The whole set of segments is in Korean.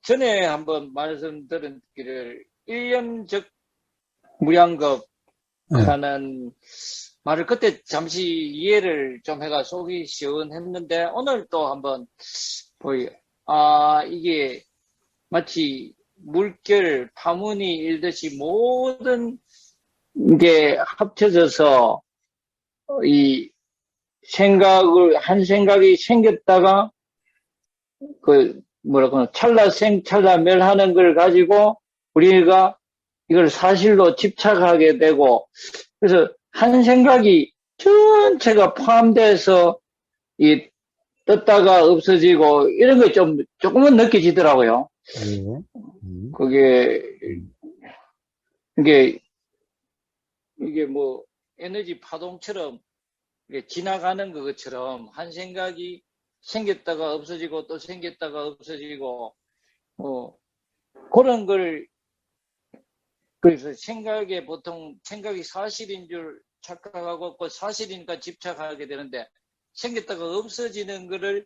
전에 한번 말씀드렸기를 일념적 무량겁 예, 하는 말을 그때 잠시 이해를 좀 해가 속이 시원했는데 오늘 또 한번 보여. 이게 마치 물결 파문이 일듯이 모든 게 합쳐져서 이 한 생각이 생겼다가 뭐라고 찰나멸하는 걸 가지고 우리가 이걸 사실로 집착하게 되고, 그래서 한 생각이 전체가 포함돼서 이 떴다가 없어지고 이런 게 조금은 느껴지더라고요. 예, 그게 음, 이게 뭐 에너지 파동처럼 지나가는 것처럼 한 생각이 생겼다가 없어지고 또 생겼다가 없어지고 그런 걸, 그래서 보통 생각이 사실인 줄 착각하고 그 사실이니까 집착하게 되는데 생겼다가 없어지는 거를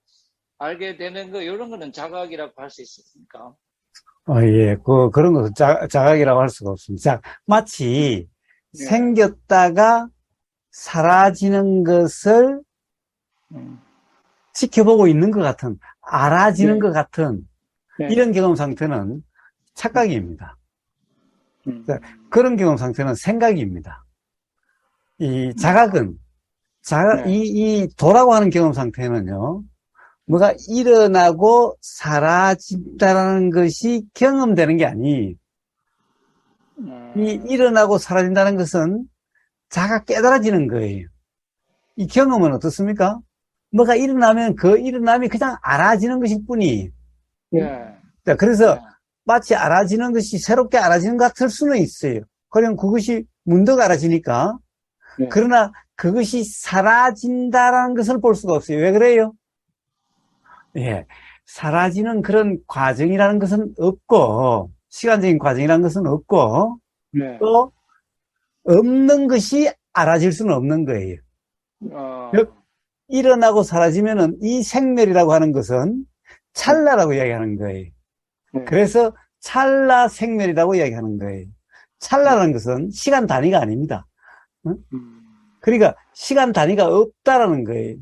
알게 되는 거, 이런 거는 자각이라고 할 수 있습니까? 예, 그런 것은 자각이라고 할 수가 없습니다. 자, 마치 예. 생겼다가 사라지는 것을 음. 지켜보고 있는 것 같은, 알아지는 것 네. 같은, 네. 이런 경험 상태는 착각입니다. 자, 음. 그런 경험 상태는 생각입니다. 이 자각은, 네. 이 도라고 하는 경험 상태는요, 뭐가 일어나고 사라진다는 것이 경험되는 게 아니, 이 일어나고 사라진다는 것은 자가 깨달아지는 거예요. 이 경험은 어떻습니까? 뭐가 일어나면 그 일어남이 그냥 알아지는 것일 뿐이. 네. 자, 그래서 네. 마치 알아지는 것이 새롭게 알아지는 것 같을 수는 있어요. 그럼 그것이 문득 알아지니까. 네. 그러나 그것이 사라진다라는 것을 볼 수가 없어요. 왜 그래요? 예. 사라지는 그런 과정이라는 것은 없고, 시간적인 과정이라는 것은 없고, 네. 또 없는 것이 알아질 수는 없는 거예요. 즉, 어. 일어나고 사라지면은 이 생멸이라고 하는 것은 네. 찰나라고 이야기하는 거예요. 네. 그래서 찰나 생멸이라고 이야기하는 거예요. 찰나라는 네. 것은 시간 단위가 아닙니다. 응? 음. 그러니까 시간 단위가 없다라는 거예요.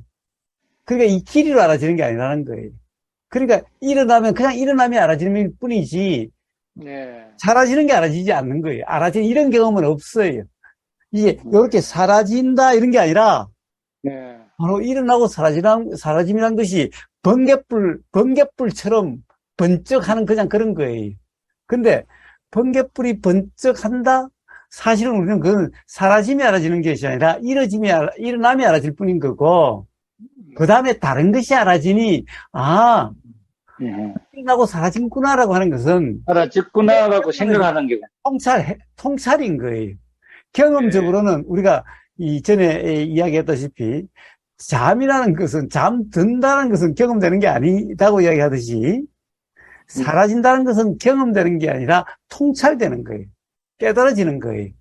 그러니까 이 길이로 알아지는 게 아니라는 거예요. 그러니까 일어나면 그냥 일어남이 알아지는 뿐이지 네. 사라지는 게 알아지지 않는 거예요. 알아지는 이런 경험은 없어요. 이게 이렇게 네. 사라진다 이런 게 아니라 네. 바로 일어나고 사라짐이란 것이 번개불처럼 번쩍하는 그냥 그런 거예요. 근데 번개불이 번쩍한다? 사실은 우리는 그건 사라짐이 알아지는 것이 아니라 일어남이 알아질 뿐인 거고, 그 다음에 다른 것이 알아지니, 아, 네. 일어나고 사라진구나라고 하는 것은 알아듣구나라고 생각하는 게. 통찰인 거예요. 네. 경험적으로는 우리가 이전에 이야기했다시피 잠이라는 것은 잠든다는 것은 경험되는 게 아니다고 이야기하듯이 네. 사라진다는 것은 경험되는 게 아니라 통찰되는 거예요. 깨달아지는 거예요.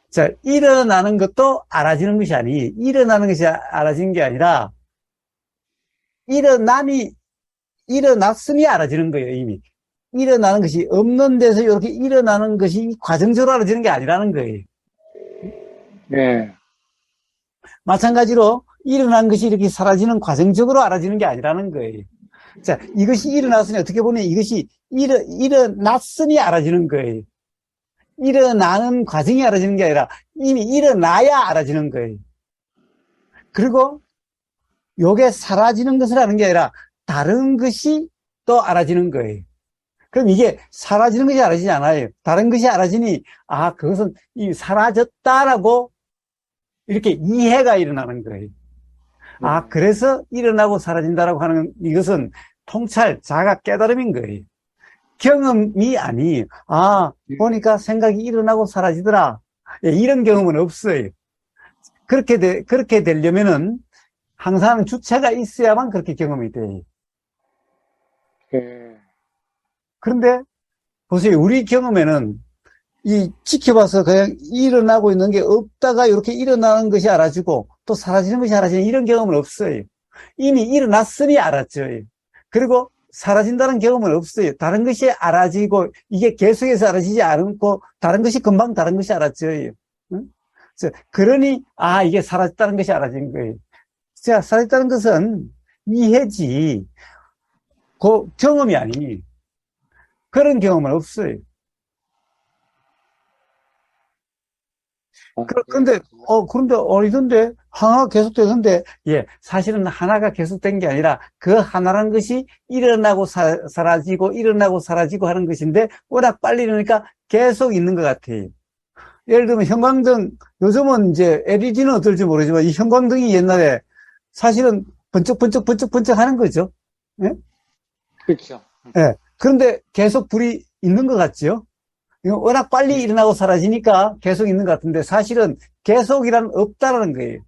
자, 일어나는 것도 알아지는 것이 일어나는 것이 알아지는 게 아니라 일어났으니 알아지는 거예요, 이미. 일어나는 것이 없는 데서 이렇게 일어나는 것이 과정적으로 알아지는 게 아니라는 거예요. 네. 마찬가지로 일어난 것이 이렇게 사라지는 과정적으로 알아지는 게 아니라는 거예요. 자, 이것이 일어났으니 어떻게 보면 이것이 일어났으니 알아지는 거예요. 일어나는 과정이 알아지는 게 아니라 이미 일어나야 알아지는 거예요. 그리고 요게 사라지는 것을 아는 게 아니라 다른 것이 또 알아지는 거예요. 그럼 이게 사라지는 것이 알아지지 않아요. 다른 것이 알아지니, 그것은 사라졌다라고 이렇게 이해가 일어나는 거예요. 그래서 일어나고 사라진다라고 하는 이것은 통찰, 자각 깨달음인 거예요. 경험이 아니에요. 보니까 생각이 일어나고 사라지더라. 이런 경험은 없어요. 그렇게 되려면은 항상 주체가 있어야만 그렇게 경험이 돼요. 네. 그런데 보세요. 우리 경험에는 지켜봐서 그냥 일어나고 있는 게 없다가 이렇게 일어나는 것이 알아지고 또 사라지는 것이 알아지는 이런 경험은 없어요. 이미 일어났으니 알았죠. 그리고 사라진다는 경험은 없어요. 다른 것이 알아지고, 이게 계속해서 알아지지 않고, 다른 것이 금방 다른 것이 알아져요. 응? 그러니, 이게 사라졌다는 것이 알아진 거예요. 자, 사라졌다는 것은 이해지, 그 경험이 아니. 그런 경험은 없어요. 근데, 그런데, 이런데, 하나가 계속되는데, 예, 사실은 하나가 계속된 게 아니라, 그 하나라는 것이 일어나고 사라지고, 일어나고 사라지고 하는 것인데, 워낙 빨리 이러니까 계속 있는 것 같아요. 예를 들면, 형광등, 요즘은 이제, LED는 어떨지 모르지만, 이 형광등이 옛날에, 사실은 번쩍번쩍 하는 거죠. 예? 그렇죠. 예. 그런데 계속 불이 있는 것 같죠? 이거 워낙 빨리 일어나고 사라지니까 계속 있는 것 같은데 사실은 계속이란 없다라는 거예요.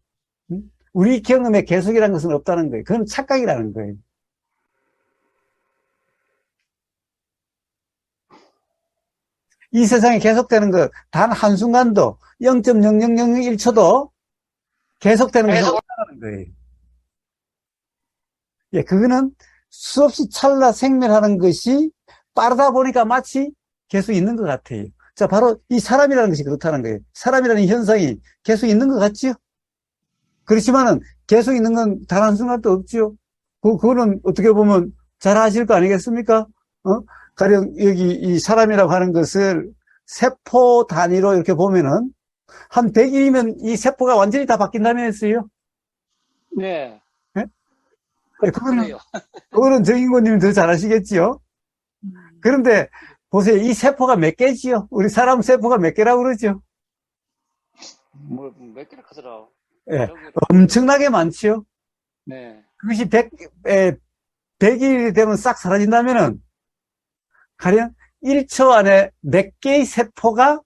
우리 경험에 계속이라는 것은 없다는 거예요. 그건 착각이라는 거예요. 이 세상에 계속되는 것, 단 한순간도 0.0001초도 계속되는 것은 없다는 거예요. 예, 그거는 수없이 찰나 생멸하는 것이 빠르다 보니까 마치 계속 있는 것 같아요. 자, 바로 이 사람이라는 것이 그렇다는 거예요. 사람이라는 현상이 계속 있는 것 같지요? 그렇지만은 계속 있는 건 단 한순간도 없지요? 그거는 어떻게 보면 잘 아실 거 아니겠습니까? 가령 여기 이 사람이라고 하는 것을 세포 단위로 이렇게 보면은 한 100일이면 이 세포가 완전히 다 바뀐다면서요? 네. 예? 그래요. 그거는 정인권님이 더 잘 아시겠지요? 그런데 보세요. 이 세포가 몇 개지요? 우리 사람 세포가 몇 개라고 그러죠? 몇 개를 하더라. 예. 엄청나게 많지요? 네. 그것이 100일이 되면 싹 사라진다면은, 가령 1초 안에 몇 개의 세포가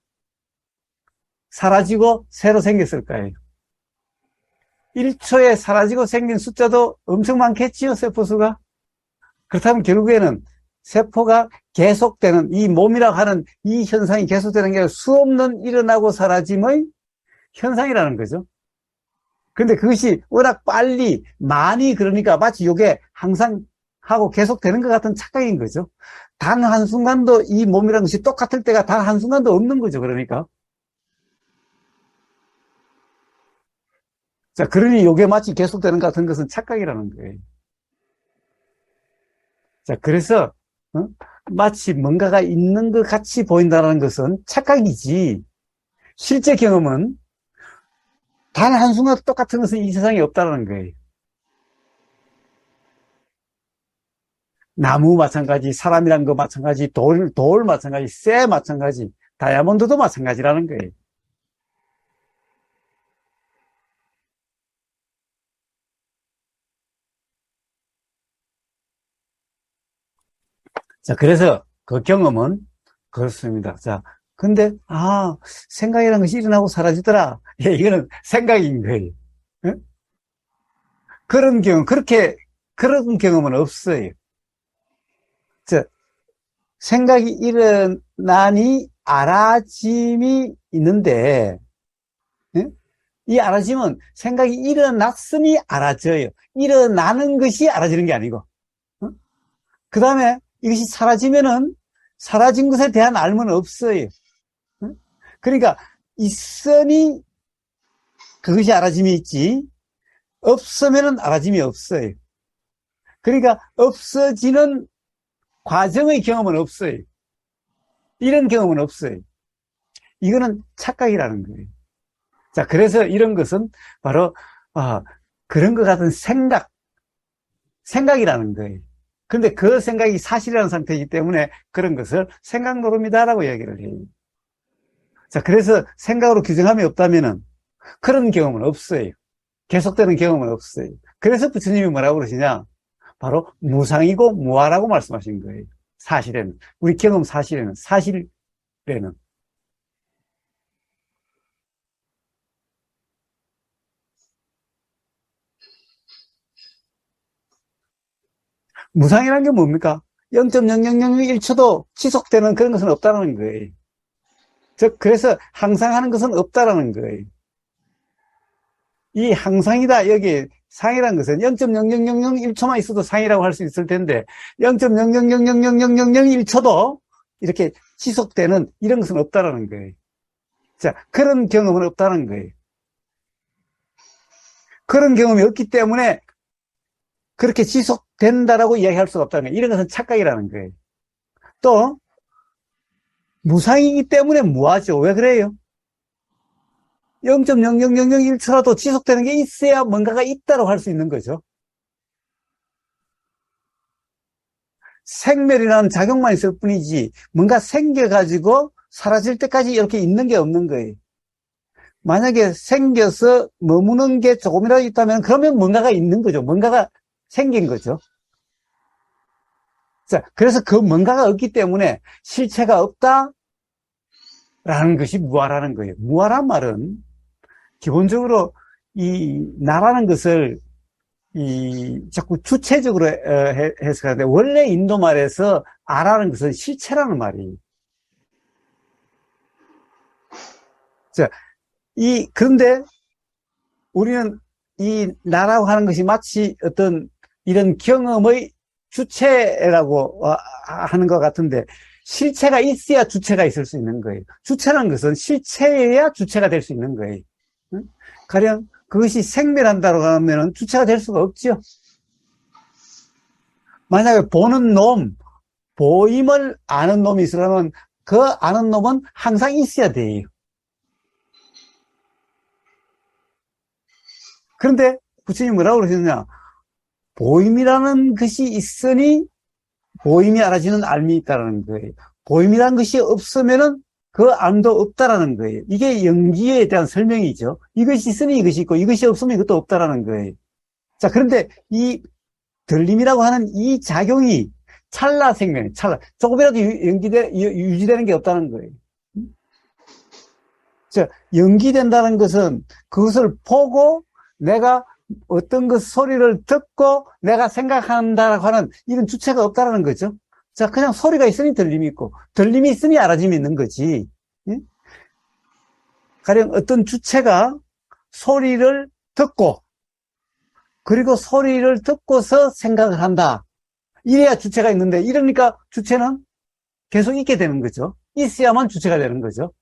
사라지고 새로 생겼을까요? 1초에 사라지고 생긴 숫자도 엄청 많겠지요, 세포수가? 그렇다면 결국에는 세포가 계속되는, 이 몸이라고 하는 이 현상이 계속되는 게 수없는 일어나고 사라짐의 현상이라는 거죠. 근데 그것이 워낙 빨리, 많이 그러니까 마치 이게 항상 하고 계속되는 것 같은 착각인 거죠. 단 한순간도 이 몸이라는 것이 똑같을 때가 단 한순간도 없는 거죠, 그러니까. 자, 그러니 이게 마치 계속되는 것 같은 것은 착각이라는 거예요. 자, 그래서, 마치 뭔가가 있는 것 같이 보인다는 것은 착각이지, 실제 경험은 단 한순간 똑같은 것은 이 세상에 없다는 거예요. 나무 마찬가지, 사람이란 거 마찬가지, 돌 마찬가지, 쇠 마찬가지, 다이아몬드도 마찬가지라는 거예요. 자, 그래서 그 경험은 그렇습니다. 자, 근데, 생각이라는 것이 일어나고 사라지더라. 예, 이거는 생각인 거예요. 예? 그런 그런 경험은 없어요. 자, 생각이 일어나니 알아짐이 있는데, 예? 이 알아짐은 생각이 일어났으니 알아져요. 일어나는 것이 알아지는 게 아니고. 그 다음에 이것이 사라지면은 사라진 것에 대한 알면 없어요. 그러니까 있으니 그것이 알아짐이 있지, 없으면은 알아짐이 없어요. 그러니까 없어지는 과정의 경험은 없어요. 이런 경험은 없어요. 이거는 착각이라는 거예요. 자, 그래서 이런 것은 바로 그런 것 같은 생각이라는 거예요. 근데 그 생각이 사실이라는 상태이기 때문에 그런 것을 생각 노름이다라고 얘기를 해요. 자, 그래서 생각으로 규정함이 없다면은 그런 경험은 없어요. 계속되는 경험은 없어요. 그래서 부처님이 뭐라고 그러시냐? 바로 무상이고 무아라고 말씀하신 거예요. 사실에는. 우리 경험 사실에는. 사실에는. 무상이라는 게 뭡니까? 0.0001초도 지속되는 그런 것은 없다는 거예요. 즉, 그래서 항상 하는 것은 없다라는 거예요. 이 항상이다, 여기 상이라는 것은 0.00001초만 있어도 상이라고 할 수 있을 텐데 0.000000001초도 이렇게 지속되는 이런 것은 없다라는 거예요. 자, 그런 경험은 없다는 거예요. 그런 경험이 없기 때문에 그렇게 지속된다라고 이야기할 수가 없다는 거예요. 이런 것은 착각이라는 거예요. 또 무상이기 때문에 무하죠. 왜 그래요? 0.00001초라도 지속되는 게 있어야 뭔가가 있다고 할 수 있는 거죠. 생멸이라는 작용만 있을 뿐이지 뭔가 생겨가지고 사라질 때까지 이렇게 있는 게 없는 거예요. 만약에 생겨서 머무는 게 조금이라도 있다면 그러면 뭔가가 있는 거죠. 뭔가가 생긴 거죠. 자, 그래서 그 뭔가가 없기 때문에 실체가 없다라는 것이 무아라는 거예요. 무아란 말은 기본적으로 이 나라는 것을 자꾸 주체적으로 해석하는데 원래 인도 말에서 아라는 것은 실체라는 말이에요. 자, 그런데 우리는 이 나라고 하는 것이 마치 어떤 이런 경험의 주체라고 하는 것 같은데 실체가 있어야 주체가 있을 수 있는 거예요. 주체라는 것은 실체여야 주체가 될 수 있는 거예요. 가령 그것이 생멸한다고 하면 주체가 될 수가 없죠. 만약에 보는 놈, 보임을 아는 놈이 있으려면 그 아는 놈은 항상 있어야 돼요. 그런데 부처님이 뭐라고 그러셨냐? 보임이라는 것이 있으니 보임이 알아지는 알미 있다는 거예요. 보임이라는 것이 없으면은 그 암도 없다라는 거예요. 이게 연기에 대한 설명이죠. 이것이 있으니 이것이 있고 이것이 없으면 이것도 없다라는 거예요. 자, 그런데 이 들림이라고 하는 이 작용이 찰나 생명, 조금이라도 유지되는 게 없다는 거예요. 자, 연기된다는 것은 그것을 보고 내가 어떤 그 소리를 듣고 내가 생각한다라고 하는 이런 주체가 없다라는 거죠. 자, 그냥 소리가 있으니 들림이 있고, 들림이 있으니 알아짐이 있는 거지. 예? 가령 어떤 주체가 소리를 듣고, 그리고 소리를 듣고서 생각을 한다. 이래야 주체가 있는데, 이러니까 주체는 계속 있게 되는 거죠. 있어야만 주체가 되는 거죠.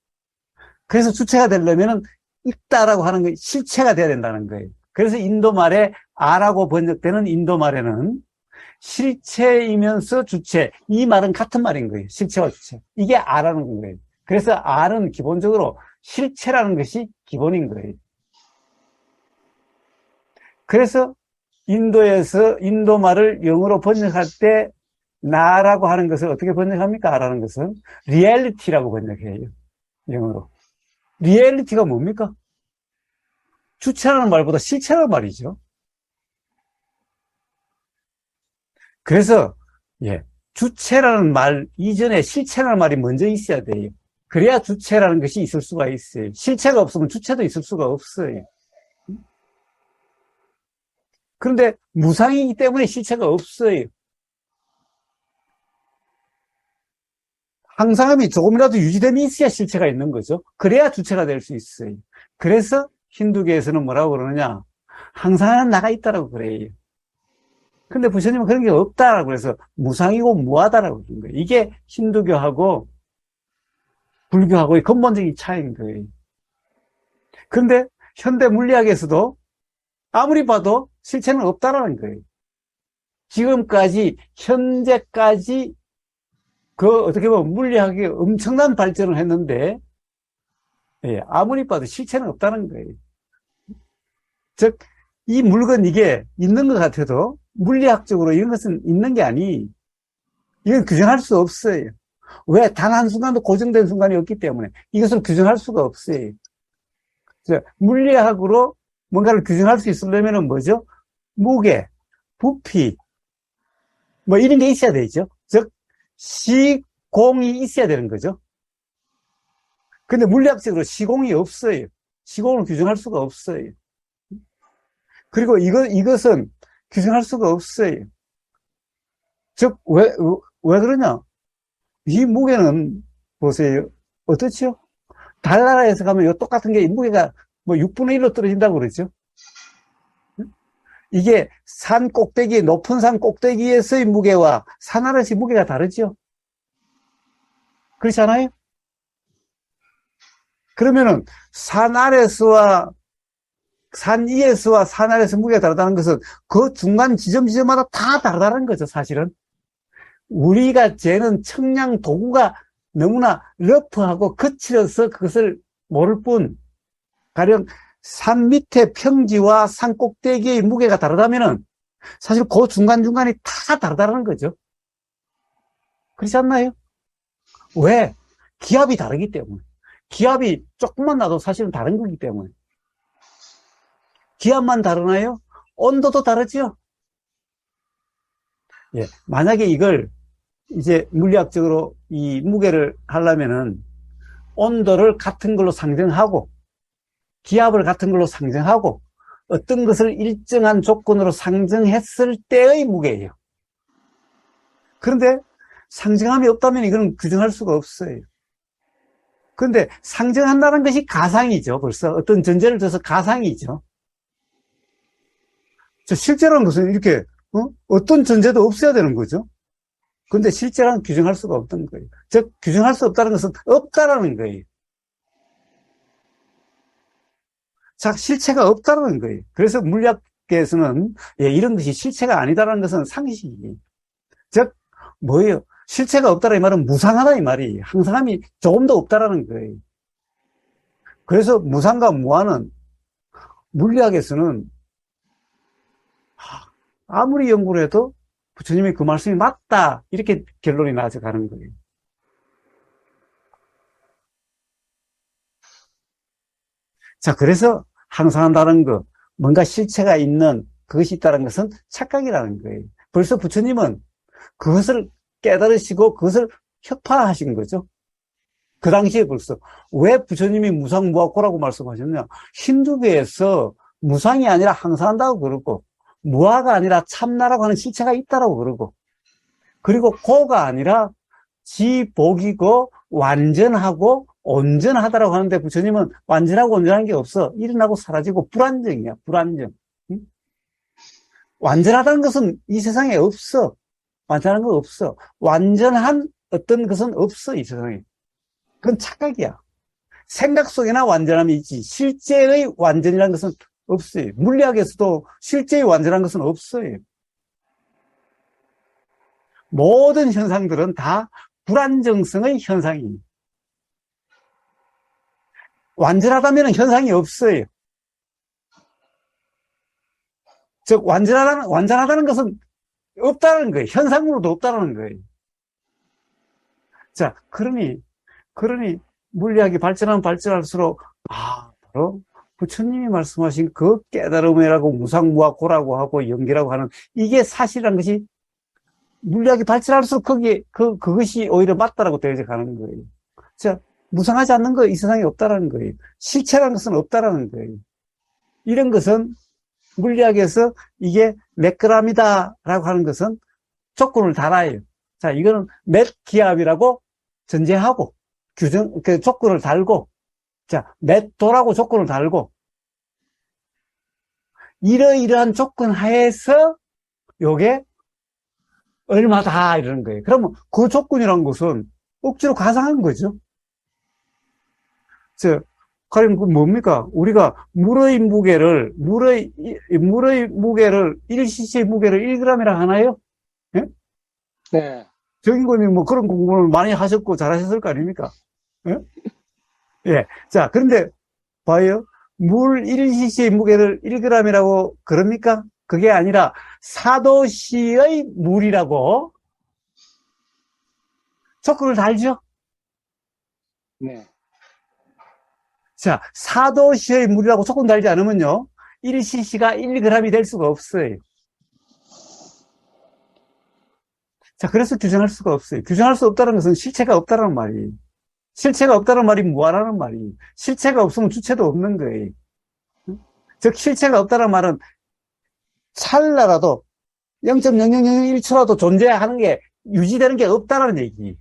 그래서 주체가 되려면은 있다라고 하는 게 실체가 돼야 된다는 거예요. 그래서 인도 말에 아라고 번역되는 인도 말에는 실체이면서 주체, 이 말은 같은 말인 거예요. 실체와 주체. 이게 아라는 거예요. 그래서 아는 기본적으로 실체라는 것이 기본인 거예요. 그래서 인도에서 인도 말을 영어로 번역할 때 나라고 하는 것을 어떻게 번역합니까? 아라는 것은 리얼리티라고 번역해요. 영어로. 리얼리티가 뭡니까? 주체라는 말보다 실체라는 말이죠. 그래서 주체라는 말 이전에 실체라는 말이 먼저 있어야 돼요. 그래야 주체라는 것이 있을 수가 있어요. 실체가 없으면 주체도 있을 수가 없어요. 그런데 무상이기 때문에 실체가 없어요. 항상함이 조금이라도 유지됨이 있어야 실체가 있는 거죠. 그래야 주체가 될 수 있어요. 그래서 힌두교에서는 뭐라고 그러느냐? 항상은 나가 있다라고 그래요. 근데 부처님은 그런 게 없다라고 그래서 무상이고 무하다라고 그런 거예요. 이게 힌두교하고 불교하고의 근본적인 차이인 거예요. 그런데 현대 물리학에서도 아무리 봐도 실체는 없다라는 거예요. 지금까지, 현재까지 어떻게 보면 물리학이 엄청난 발전을 했는데, 아무리 봐도 실체는 없다는 거예요. 즉, 이 물건 이게 있는 것 같아도 물리학적으로 이런 것은 있는 게 이건 규정할 수 없어요. 왜? 단 한순간도 고정된 순간이 없기 때문에 이것을 규정할 수가 없어요. 물리학으로 뭔가를 규정할 수 있으려면 뭐죠? 무게, 부피, 뭐 이런 게 있어야 되죠. 즉, 시공이 있어야 되는 거죠. 근데 물리학적으로 시공이 없어요. 시공을 규정할 수가 없어요. 그리고 이것은 규정할 수가 없어요. 즉, 왜 그러냐? 이 무게는, 보세요. 어떻죠? 달나라에서 가면 똑같은 게, 이 무게가 뭐 6분의 1로 떨어진다고 그러죠? 이게 산 꼭대기, 높은 산 꼭대기에서의 무게와 산 아래에서의 무게가 다르죠? 그렇지 않아요? 그러면은 산 아래서와 산 위에서와 산 아래에서 무게가 다르다는 것은 그 중간 지점마다 다 다르다는 거죠, 사실은. 우리가 재는 측량 도구가 너무나 러프하고 거칠어서 그것을 모를 뿐, 가령 산 밑에 평지와 산 꼭대기의 무게가 다르다면은 사실 그 중간중간이 다 다르다는 거죠. 그렇지 않나요? 왜? 기압이 다르기 때문에. 기압이 조금만 나도 사실은 다른 거기 때문에. 기압만 다르나요? 온도도 다르죠? 예. 만약에 이걸 이제 물리학적으로 이 무게를 하려면은 온도를 같은 걸로 상정하고 기압을 같은 걸로 상정하고 어떤 것을 일정한 조건으로 상정했을 때의 무게예요. 그런데 상정함이 없다면 이거는 규정할 수가 없어요. 그런데 상정한다는 것이 가상이죠. 벌써 어떤 전제를 둬서 가상이죠. 실제라는 것은 이렇게 어떤 전제도 없어야 되는 거죠. 그런데 실제로는 규정할 수가 없던 거예요. 즉 규정할 수 없다는 것은 없다라는 거예요. 자, 실체가 없다는 거예요. 그래서 물리학계에서는 이런 것이 실체가 아니다라는 것은 상식이에요. 즉 뭐예요? 실체가 없다라 이 말은 무상하다 이 말이에요. 항상함이 조금도 없다라는 거예요. 그래서 무상과 무한은 물리학에서는 아무리 연구를 해도 부처님이 그 말씀이 맞다 이렇게 결론이 나서 가는 거예요. 자, 그래서 항상한다는 것, 뭔가 실체가 있는 그것이 있다는 것은 착각이라는 거예요. 벌써 부처님은 그것을 깨달으시고 그것을 혁파하신 거죠. 그 당시에 벌써. 왜 부처님이 무상무화고라고 말씀하셨냐? 힌두교에서 무상이 아니라 항상한다고 그러고 무화가 아니라 참나라고 하는 실체가 있다라고 그러고 그리고 고가 아니라 지복이고 완전하고 온전하다라고 하는데 부처님은 완전하고 온전한 게 없어. 일어나고 사라지고 불안정이야. 불안정. 응? 완전하다는 것은 이 세상에 없어. 완전한 건 없어. 완전한 어떤 것은 없어. 이 세상에. 그건 착각이야. 생각 속에나 완전함이 있지 실제의 완전이라는 것은 없어요. 물리학에서도 실제의 완전한 것은 없어요. 모든 현상들은 다 불안정성의 현상이에요. 완전하다면 현상이 없어요. 즉 완전하다는 것은 없다는 거예요. 현상으로도 없다는 거예요. 자, 그러니 물리학이 발전하면 발전할수록 바로 부처님이 말씀하신 그 깨달음이라고 무상무화고라고 하고 연기라고 하는 이게 사실이라는 것이 물리학이 발전할수록 그것이 오히려 맞다라고 되어져 가는 거예요. 자, 무상하지 않는 거 이 세상에 없다라는 거예요. 실체라는 것은 없다라는 거예요. 이런 것은 물리학에서 이게 몇 g이다라고 하는 것은 조건을 달아요. 자, 이거는 몇 기압이라고 전제하고 그 조건을 달고 자, 몇 도라고 조건을 달고 이러이러한 조건 하에서 요게 얼마다 이러는 거예요. 그러면 그 조건이란 것은 억지로 가상한 거죠. 가령 그 뭡니까? 우리가 물의 무게를 1cc의 무게를 1g이라 하나요? 예? 네. 정인권님 뭐 그런 공부를 많이 하셨고 잘하셨을 거 아닙니까? 예? 예. 자, 그런데 봐요. 물 1cc의 무게를 1g이라고 그럽니까? 그게 아니라 사도시의 물이라고 조건을 달죠? 네. 자, 사도시의 물이라고 조건 달지 않으면요. 1cc가 1g이 될 수가 없어요. 자, 그래서 규정할 수가 없어요. 규정할 수 없다는 것은 실체가 없다는 말이에요. 실체가 없다는 말이 무한하는 말이에요. 실체가 없으면 주체도 없는 거예요. 즉, 실체가 없다는 말은 찰나라도 0.0001초라도 존재하는 게 유지되는 게 없다는 얘기.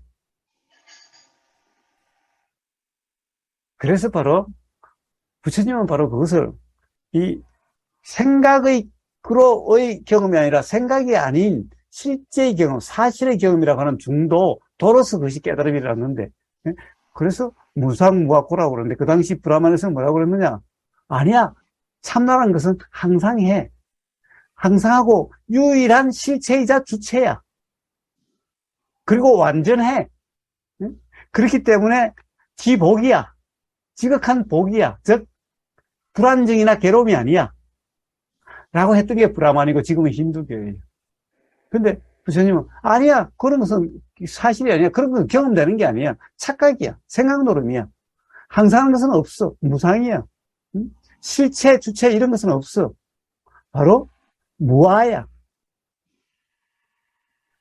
그래서 바로 부처님은 바로 그것을 이 생각의 거의 경험이 아니라 생각이 아닌 실제의 경험, 사실의 경험이라고 하는 중도, 도로서 그것이 깨달음이라는데, 예? 그래서 무상무학고라고 그러는데, 그 당시 브라만에서는 뭐라고 그랬느냐? 아니야. 참나라는 것은 항상 해. 항상하고 유일한 실체이자 주체야. 그리고 완전해. 예? 그렇기 때문에 지복이야. 지극한 복이야. 즉, 불안정이나 괴로움이 아니야. 라고 했던 게 브라만이고 지금은 힌두교예요. 근데 부처님은 아니야. 그런 것은 사실이 아니야. 그런 건 경험되는 게 아니야. 착각이야. 생각 노름이야. 항상 하는 것은 없어. 무상이야. 응? 실체, 주체 이런 것은 없어. 바로 무아야.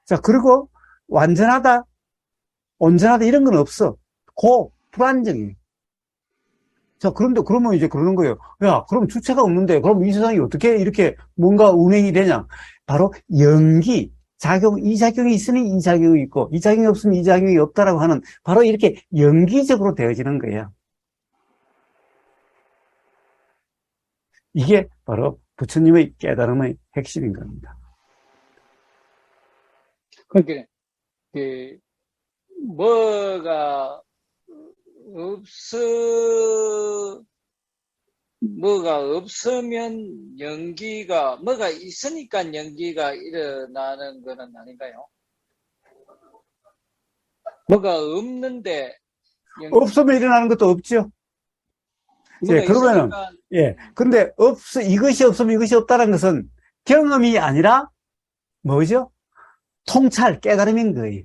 자, 그리고 완전하다, 온전하다 이런 건 없어. 불안정이에요. 자, 그런데 그러면 이제 그러는 거예요. 야, 그럼 주체가 없는데 그럼 이 세상이 어떻게 이렇게 뭔가 운행이 되냐? 바로 연기, 작용, 이 작용이 있으니 이 작용이 있고 이 작용이 없으면 이 작용이 없다라고 하는 바로 이렇게 연기적으로 되어지는 거예요. 이게 바로 부처님의 깨달음의 핵심인 겁니다. 그러니까 뭐가 없으면 뭐가 있으니까 연기가 일어나는 거는 아닌가요? 뭐가 없는데 없으면 일어나는 것도 없죠. 예, 그러면은, 있으니까, 예. 근데 이것이 없으면 이것이 없다는 것은 경험이 아니라 뭐죠? 통찰, 깨달음인 거예요.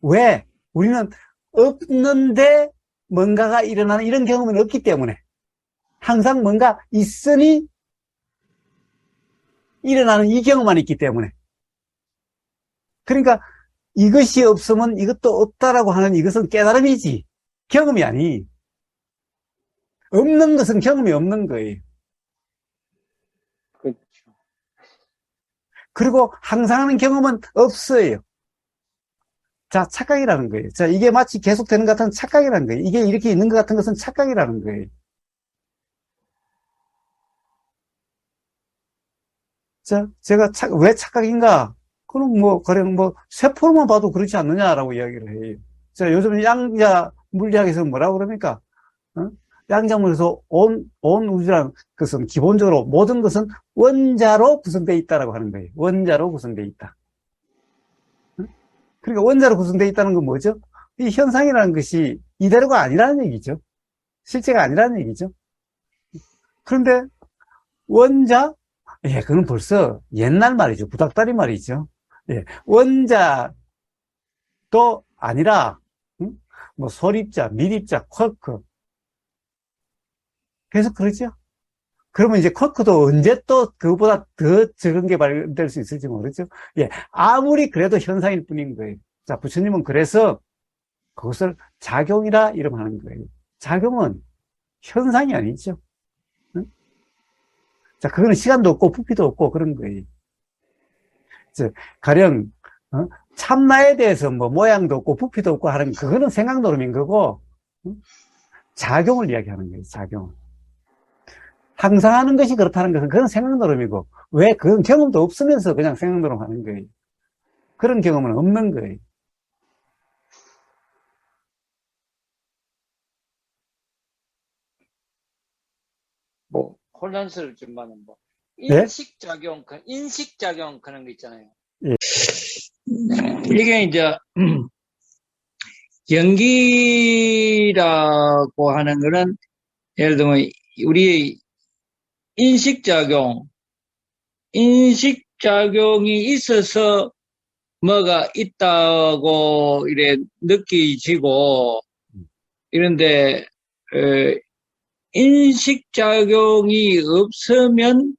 왜? 우리는 없는데 뭔가가 일어나는 이런 경험은 없기 때문에 항상 뭔가 있으니 일어나는 이 경험만 있기 때문에 그러니까 이것이 없으면 이것도 없다라고 하는 이것은 깨달음이지 경험이 아니. 없는 것은 경험이 없는 거예요. 그렇죠. 그리고 항상 하는 경험은 없어요. 자, 착각이라는 거예요. 자, 이게 마치 계속되는 것 같은 착각이라는 거예요. 이게 이렇게 있는 것 같은 것은 착각이라는 거예요. 자, 제가 왜 착각인가? 그럼 그냥 세포로만 봐도 그렇지 않느냐라고 이야기를 해요. 자, 요즘 양자 물리학에서 뭐라고 그럽니까? 어? 양자물에서 온 우주라는 것은 기본적으로 모든 것은 원자로 구성되어 있다라고 하는 거예요. 원자로 구성되어 있다. 그러니까 원자로 구성되어 있다는 건 뭐죠? 이 현상이라는 것이 이대로가 아니라는 얘기죠. 실제가 아니라는 얘기죠. 그런데 원자? 예, 그건 벌써 옛날 말이죠. 구닥다리 말이죠. 예, 원자도 아니라 소립자, 미립자, 쿼크. 계속 그러죠. 그러면 이제 쿼크도 언제 또 그거보다 더 적은 게 발견될 수 있을지 모르죠. 예, 아무리 그래도 현상일 뿐인 거예요. 자, 부처님은 그래서 그것을 작용이라 이름하는 거예요. 작용은 현상이 아니죠. 응? 자, 그거는 시간도 없고 부피도 없고 그런 거예요. 가령 참나에 대해서 모양도 없고 부피도 없고 하는 그거는 생각 노름인 거고 작용을 이야기하는 거예요. 작용. 항상 하는 것이 그렇다는 것은 그건 생각 노름이고 왜 그건 경험도 없으면서 그냥 생각 노름 하는 거예요. 그런 경험은 없는 거예요. 혼란스럽지만 네? 인식작용 그런 거 있잖아요. 예. 이게 이제 연기라고 하는 거는 예를 들면 우리의 인식작용이 있어서 뭐가 있다고 이래 느끼지고 이런데 인식작용이 없으면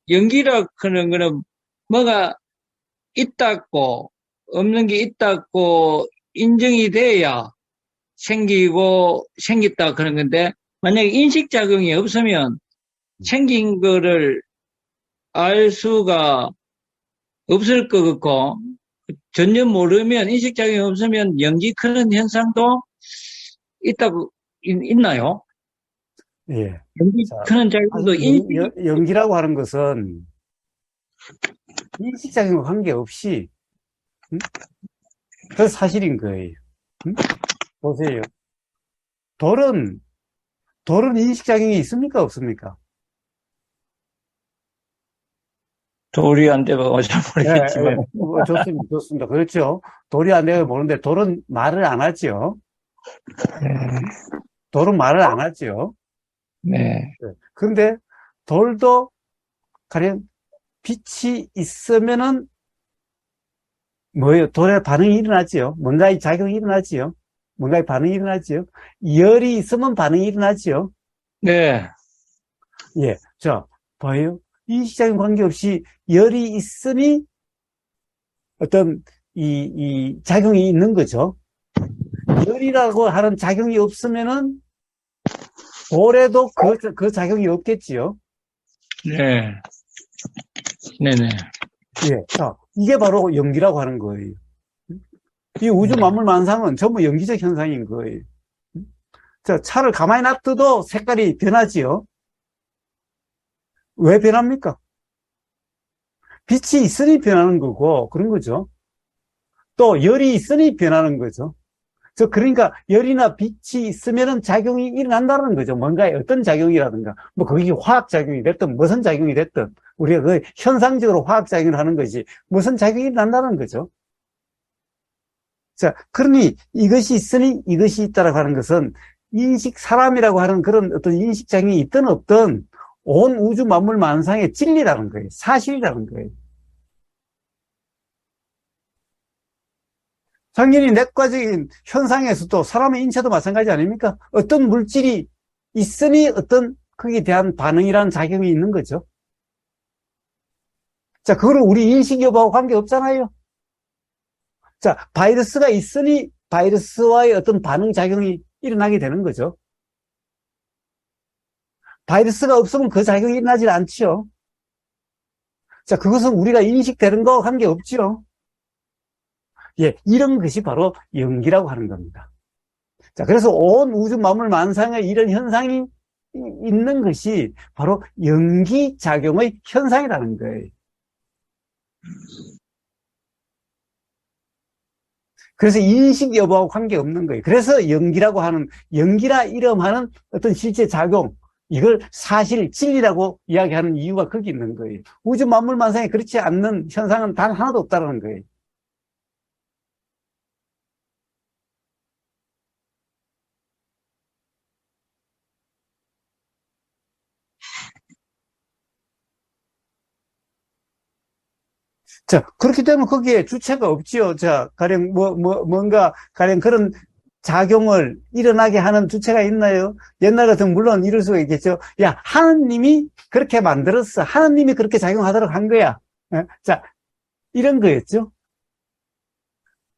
연기라 크는 거는 뭐가 있다고 없는 게 있다고 인정이 돼야 생겼다 그런 건데 만약에 인식작용이 없으면 생긴 거를 알 수가 없을 것 같고 전혀 모르면 인식작용이 없으면 연기 크는 현상도 있나요? 예. 연기 자, 크는 작용도 연기라고 하는 것은 인식작용과 관계없이, 그 사실인 거예요. 보세요. 돌은, 돌은 인식작용이 있습니까? 없습니까? 돌이 안 돼서 잘 예, 예. 모르겠지만. 좋습니다. 좋습니다. 그렇죠. 돌이 안 되면 모르는데 돌은 말을 안 하죠. 돌은 말을 안 하죠. 네. 근데 돌도 가령 빛이 있으면은 뭐예요? 돌에 반응이 일어나지요. 뭔가의 작용이 일어나지요. 뭔가의 반응이 일어나지요. 열이 있으면 반응이 일어나지요. 네. 예. 자, 봐요. 인식작용 관계없이 열이 있으니 어떤 이 작용이 있는 거죠. 열이라고 하는 작용이 없으면은 돌에도 그 작용이 없겠지요. 네. 네네. 예. 자, 이게 바로 연기라고 하는 거예요. 이 우주 만물 만상은 전부 연기적 현상인 거예요. 자, 차를 가만히 놔둬도 색깔이 변하지요. 왜 변합니까? 빛이 있으니 변하는 거고, 그런 거죠. 또 열이 있으니 변하는 거죠. 그러니까 열이나 빛이 있으면은 작용이 일어난다는 거죠. 뭔가의 어떤 작용이라든가, 뭐 그게 화학작용이 됐든 무슨 작용이 됐든 우리가 그 현상적으로 화학작용을 하는 것이 무슨 작용이 일어난다는 거죠. 자, 그러니 이것이 있으니 이것이 있다라고 하는 것은 사람이라고 하는 그런 어떤 인식작용이 있든 없든 온 우주 만물 만상의 진리라는 거예요. 사실이라는 거예요. 당연히 내과적인 현상에서도 사람의 인체도 마찬가지 아닙니까? 어떤 물질이 있으니 어떤 거기에 대한 반응이라는 작용이 있는 거죠. 자, 그거는 우리 인식 여부하고 관계없잖아요. 자, 바이러스가 있으니 바이러스와의 어떤 반응 작용이 일어나게 되는 거죠. 바이러스가 없으면 그 작용이 일어나질 않지요. 자, 그것은 우리가 인식되는 거와 관계없지요. 예, 이런 것이 바로 연기라고 하는 겁니다. 자, 그래서 온 우주 만물 만상의 이런 현상이 있는 것이 바로 연기작용의 현상이라는 거예요. 그래서 인식 여부하고 관계없는 거예요. 그래서 연기라 이름하는 어떤 실제 작용, 이걸 사실, 진리라고 이야기하는 이유가 거기 있는 거예요. 우주 만물 만상에 그렇지 않는 현상은 단 하나도 없다는 거예요. 자, 그렇기 때문에 거기에 주체가 없지요. 자, 가령 뭔가, 가령 그런 작용을 일어나게 하는 주체가 있나요? 옛날 같으면 물론 이럴 수가 있겠죠. 야, 하느님이 그렇게 만들었어. 하느님이 그렇게 작용하도록 한 거야. 자, 이런 거였죠.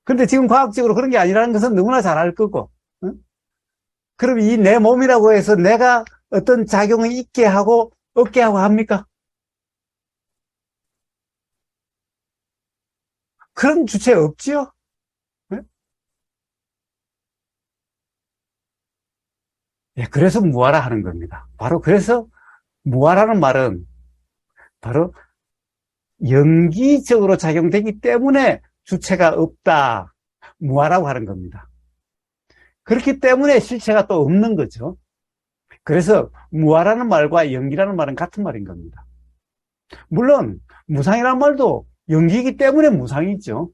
근데 지금 과학적으로 그런 게 아니라는 것은 누구나 잘 알 거고. 그럼 이 내 몸이라고 해서 내가 어떤 작용을 있게 하고 없게 하고 합니까? 그런 주체 없지요? 예, 그래서 무아라 하는 겁니다. 바로 그래서 무아라는 말은 바로 연기적으로 작용되기 때문에 주체가 없다. 무아라고 하는 겁니다. 그렇기 때문에 실체가 또 없는 거죠. 그래서 무아라는 말과 연기라는 말은 같은 말인 겁니다. 물론 무상이라는 말도 연기이기 때문에 무상이죠.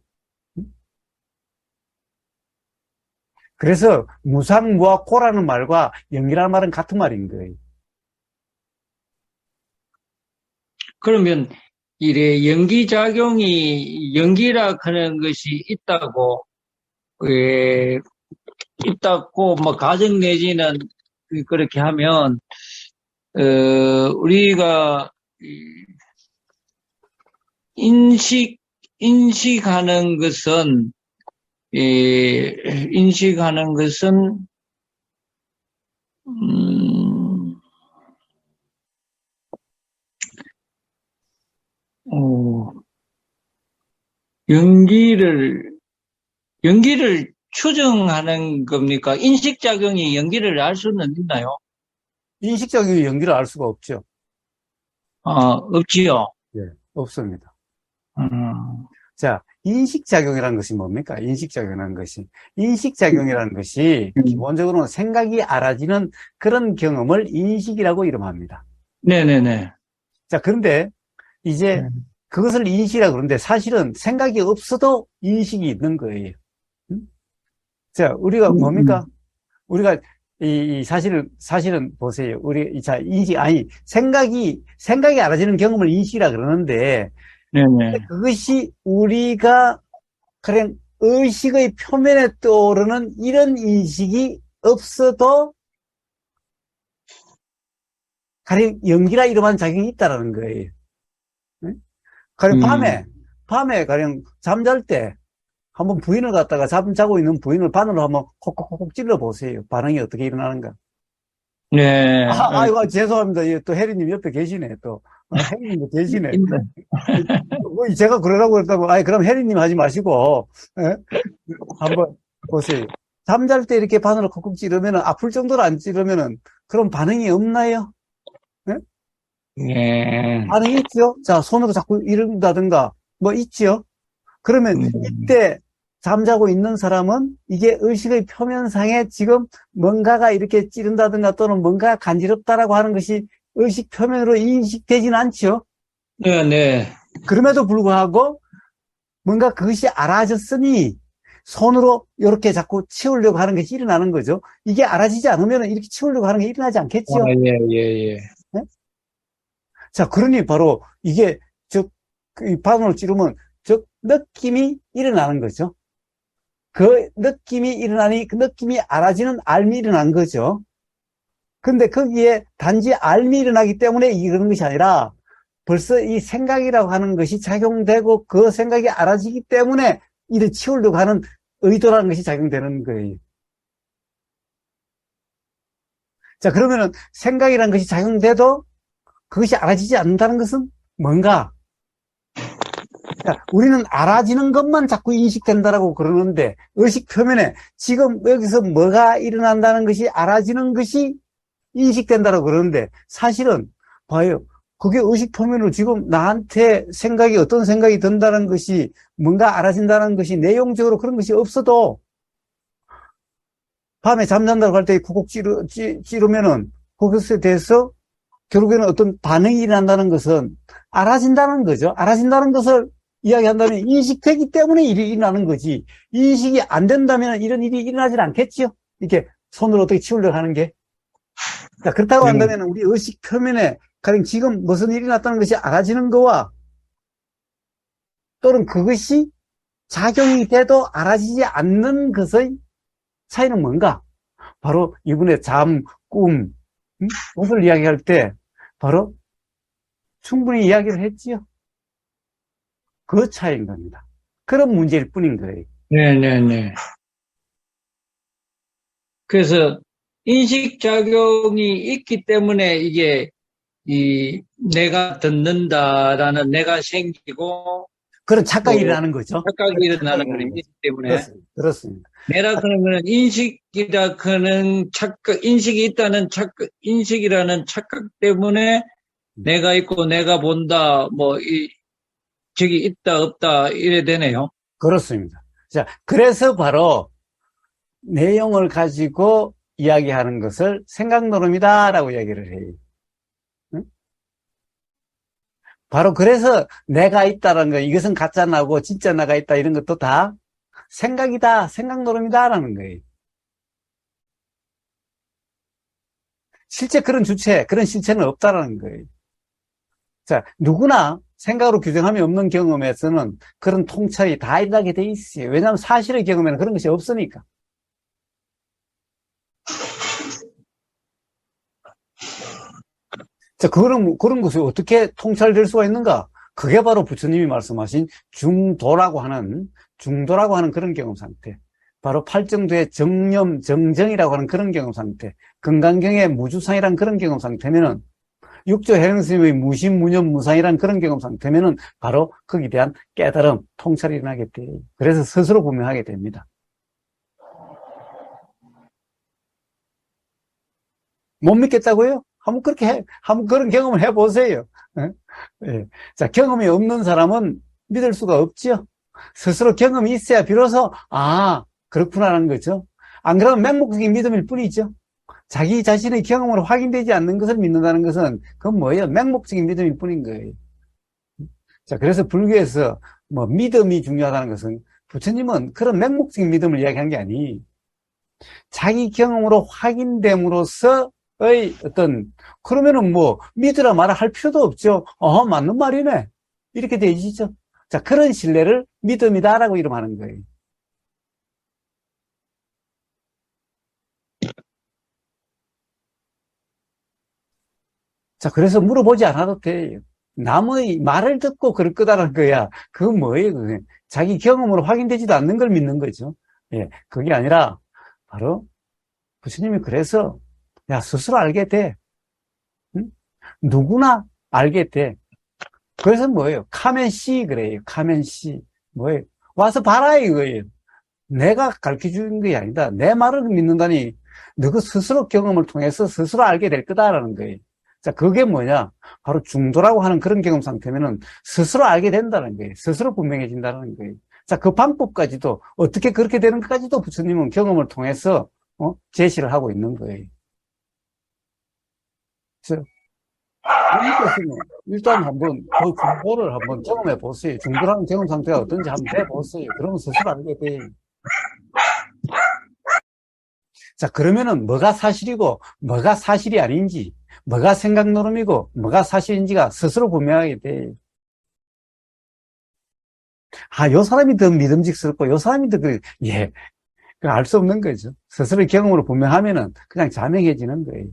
그래서 무상무아코라는 말과 연기라는 말은 같은 말인 거예요. 그러면 이래 연기라 하는 것이 있다고, 있다고 뭐 가정 내지는 그렇게 하면 우리가 인식하는 것은 인식하는 것은 연기를 추정하는 겁니까? 인식작용이 연기를 알 수는 있나요? 인식작용이 연기를 알 수가 없죠. 없지요. 예, 없습니다. 음, 자, 인식작용이라는 것이 뭡니까? 인식작용이라는 것이. 인식작용이라는 것이 기본적으로는 생각이 알아지는 그런 경험을 인식이라고 이름합니다. 네네네. 자, 그런데 이제 그것을 인식이라고 그러는데 사실은 생각이 없어도 인식이 있는 거예요. 음? 자, 우리가 뭡니까? 우리가 사실은 보세요. 생각이 알아지는 경험을 인식이라 그러는데 네네. 그것이 우리가 그냥 의식의 표면에 떠오르는 이런 인식이 없어도 가령 연기라 이름한 작용이 있다라는 거예요. 가령 밤에 가령 잠잘 때 한번 부인을 갖다가 잠자고 있는 부인을 바늘로 한번 콕콕콕 찔러 보세요. 반응이 어떻게 일어나는가? 네. 아이고, 죄송합니다. 예, 또 혜리님 옆에 계시네, 또. 혜리님도 계시네. 뭐 제가 그러라고 했다고, 그럼 혜리님 하지 마시고, 예? 한번 보세요. 잠잘 때 이렇게 바늘을 콕콕 찌르면, 아플 정도로 안 찌르면은, 그럼 반응이 없나요? 예? 네. 반응이 있죠? 자, 손으로 자꾸 이른다든가, 뭐 있죠? 그러면 이때 잠자고 있는 사람은 이게 의식의 표면상에 지금 뭔가가 이렇게 찌른다든가 또는 뭔가 간지럽다라고 하는 것이 의식 표면으로 인식되지는 않죠. 네네. 그럼에도 불구하고 뭔가 그것이 알아졌으니 손으로 이렇게 자꾸 치우려고 하는 것이 일어나는 거죠. 이게 알아지지 않으면 이렇게 치우려고 하는 게 일어나지 않겠죠. 예. 네? 자, 그러니 바로 이게 이 바늘을 찌르면 느낌이 일어나는 거죠. 그 느낌이 일어나니 그 느낌이 알아지는 알미 일어난 거죠. 근데 거기에 단지 알미 일어나기 때문에 이러는 것이 아니라 벌써 이 생각이라고 하는 것이 작용되고 그 생각이 알아지기 때문에 이를 치우려고 하는 의도라는 것이 작용되는 거예요. 자, 그러면은 생각이라는 것이 작용돼도 그것이 알아지지 않는다는 것은 뭔가? 자, 우리는 알아지는 것만 자꾸 인식된다라고 그러는데 의식 표면에 지금 여기서 뭐가 일어난다는 것이 알아지는 것이 인식된다라고 그러는데 사실은 봐요. 그게 의식 표면으로 지금 나한테 어떤 생각이 든다는 것이 뭔가 알아진다는 것이 내용적으로 그런 것이 없어도 밤에 잠잔다고 할 때 쿡쿡 찌르면은 그것에 대해서 결국에는 어떤 반응이 일어난다는 것은 알아진다는 거죠. 알아진다는 것을 이야기한다면 인식되기 때문에 일이 일어나는 거지. 인식이 안 된다면 이런 일이 일어나질 않겠지요. 이렇게 손으로 어떻게 치우려고 하는 게. 자, 그렇다고 한다면 우리 의식 표면에 가령 지금 무슨 일이 났다는 것이 알아지는 거와 또는 그것이 작용이 돼도 알아지지 않는 것의 차이는 뭔가? 바로 이번에 잠, 꿈, 그것을 이야기할 때 바로 충분히 이야기를 했지요. 그 차이인 겁니다. 그런 문제일 뿐인 거예요. 네네네. 그래서 인식작용이 있기 때문에 이게 내가 듣는다라는 내가 생기고 그런 착각이 또 일어나는 거죠. 착각이 그런 일어나는 착각이 걸 일어나는 있기 거죠. 때문에 그렇습니다. 내가 그러면 인식이라 그는 인식이 있다는 인식이라는 착각 때문에 내가 있고 내가 본다, 저기 있다, 없다, 이래 되네요. 그렇습니다. 자, 그래서 바로 내용을 가지고 이야기하는 것을 생각노름이다라고 이야기를 해요. 응? 바로 그래서 내가 있다라는 거, 이것은 가짜 나고 진짜 나가 있다 이런 것도 다 생각이다, 생각노름이다라는 거예요. 실제 그런 그런 실체는 없다라는 거예요. 자, 누구나 생각으로 규정함이 없는 경험에서는 그런 통찰이 다 일어나게 돼 있어요. 왜냐하면 사실의 경험에는 그런 것이 없으니까. 자, 그런 것이 어떻게 통찰될 수가 있는가? 그게 바로 부처님이 말씀하신 중도라고 하는 그런 경험 상태. 바로 팔정도의 정념, 정정이라고 하는 그런 경험 상태. 금강경의 무주상이라는 그런 경험 상태면은 육조 해령스님의 무심무념 무상이라는 그런 경험 상태면은 바로 거기에 대한 깨달음, 통찰이 일어나게 돼요. 그래서 스스로 분명하게 됩니다. 못 믿겠다고요? 한번 그런 경험을 해보세요. 예? 예. 자, 경험이 없는 사람은 믿을 수가 없죠. 스스로 경험이 있어야 비로소, 그렇구나라는 거죠. 안 그러면 맹목적인 믿음일 뿐이죠. 자기 자신의 경험으로 확인되지 않는 것을 믿는다는 것은, 그건 뭐예요? 맹목적인 믿음일 뿐인 거예요. 자, 그래서 불교에서 믿음이 중요하다는 것은, 부처님은 그런 맹목적인 믿음을 이야기한 게 아니, 자기 경험으로 확인됨으로써의 그러면은 믿으라 말아 할 필요도 없죠. 맞는 말이네. 이렇게 되시죠. 자, 그런 신뢰를 믿음이다라고 이름하는 거예요. 자, 그래서 물어보지 않아도 돼요. 남의 말을 듣고 그럴 거다라는 거야. 그건 뭐예요? 그게? 자기 경험으로 확인되지도 않는 걸 믿는 거죠. 예, 그게 아니라 바로 부처님이 그래서 스스로 알게 돼. 응? 누구나 알게 돼. 그래서 뭐예요? 카멘시 그래요. 카멘시. 뭐예요? 와서 봐라 이거예요. 내가 가르쳐 주는 게 아니다. 내 말을 믿는다니 너가 스스로 경험을 통해서 스스로 알게 될 거다라는 거예요. 자, 그게 뭐냐? 바로 중도라고 하는 그런 경험 상태면은 스스로 알게 된다는 거예요. 스스로 분명해진다는 거예요. 자, 그 방법까지도 어떻게 그렇게 되는 것까지도 부처님은 경험을 통해서 제시를 하고 있는 거예요. 그래서 여기께서는 일단 한번 그 중도를 한번 경험해 보세요. 중도라는 경험 상태가 어떤지 한번 해보세요. 그러면 스스로 알게 돼요. 자, 그러면은 뭐가 사실이고 뭐가 사실이 아닌지, 뭐가 생각 노름이고 뭐가 사실인지가 스스로 분명하게 돼요. 요 사람이 더 믿음직스럽고 요 사람이 더 알 수 없는 거죠. 스스로의 경험으로 분명하면은 그냥 자명해지는 거예요.